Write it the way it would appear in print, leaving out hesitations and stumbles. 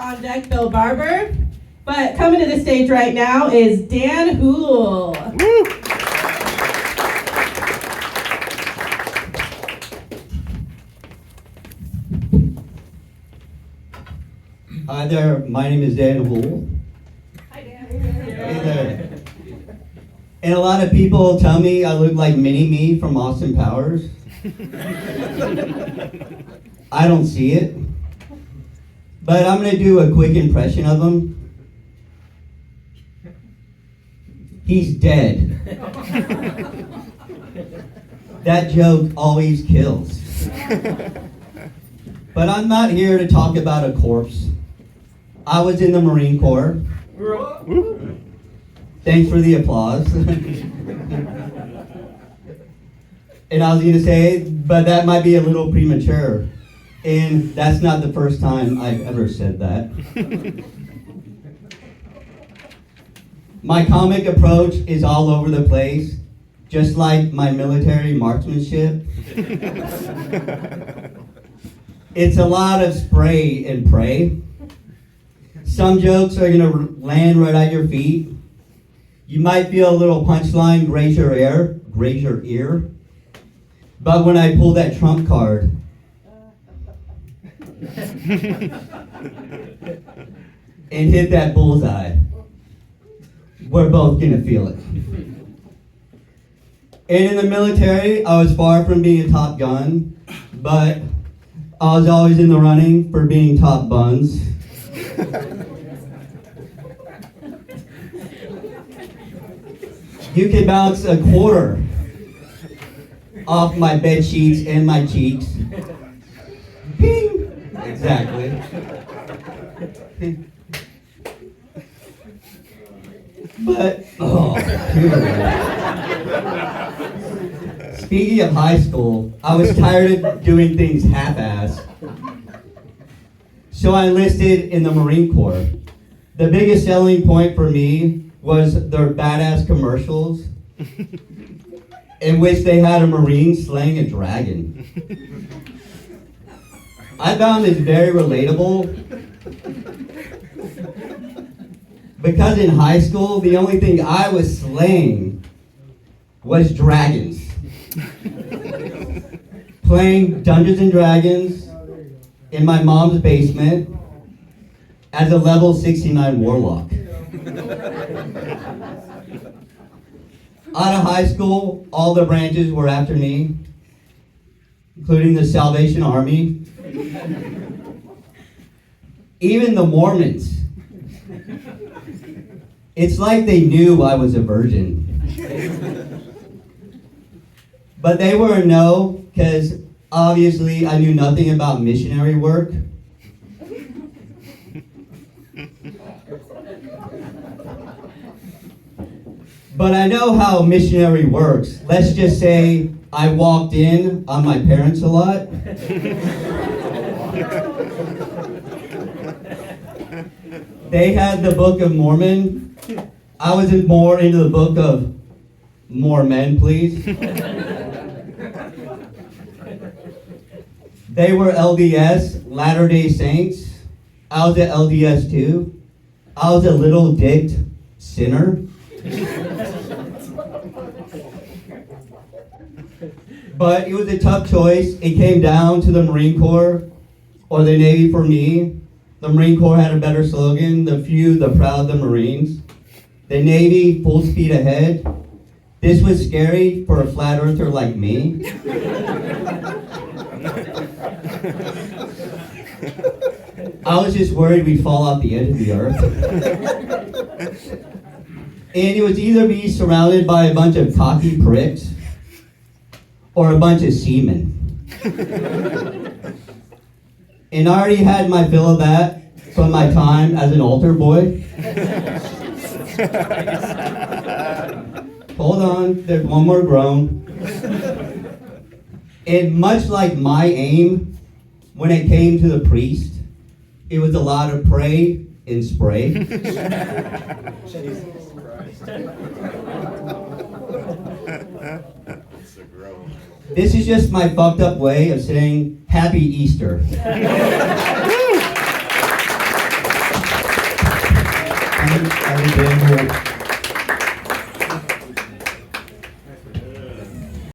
on deck Bill Barber. But coming to the stage right now is Dan Hool. Hi there, my name is Dan Hool. Hi, Dan. Hey there. And a lot of people tell me I look like Mini-Me from Austin Powers. I don't see it. But I'm going to do a quick impression of him. He's dead. That joke always kills. But I'm not here to talk about a corpse. I was in the Marine Corps. Thanks for the applause. And I was going to say, but that might be a little premature. And that's not the first time I've ever said that. My comic approach is all over the place, just like my military marksmanship. It's a lot of spray and pray. Some jokes are going to land right at your feet. You might feel a little punchline graze your ear. But when I pull that trump card, and hit that bullseye, we're both gonna feel it. And in the military, I was far from being a top gun, but I was always in the running for being top buns. You can bounce a quarter off my bed sheets and my cheeks. Ping! Exactly. But, speaking of high school, I was tired of doing things half-assed. So I enlisted in the Marine Corps. The biggest selling point for me was their badass commercials in which they had a Marine slaying a dragon. I found this very relatable because in high school, the only thing I was slaying was dragons. Playing Dungeons and Dragons in my mom's basement as a level 69 warlock. Out of high school, all the branches were after me, including the Salvation Army. Even the Mormons. It's like they knew I was a virgin. But they were a no, because obviously I knew nothing about missionary work. But I know how missionary works. Let's just say I walked in on my parents a lot. They had the Book of Mormon. I was more into the Book of More Men, please. They were LDS, Latter-day Saints. I was at LDS too. I was a little dicked sinner. But it was a tough choice. It came down to the Marine Corps or the Navy for me. The Marine Corps had a better slogan, the few, the proud, the Marines. The Navy, full speed ahead. This was scary for a flat earther like me. I was just worried we'd fall off the edge of the earth. And it was either be surrounded by a bunch of cocky pricks or a bunch of seamen. And I already had my fill of that from my time as an altar boy. Hold on, there's one more groan. And much like my aim, when it came to the priest, it was a lot of pray and spray. Jesus Christ. This is just my fucked up way of saying Happy Easter. Dan Holt.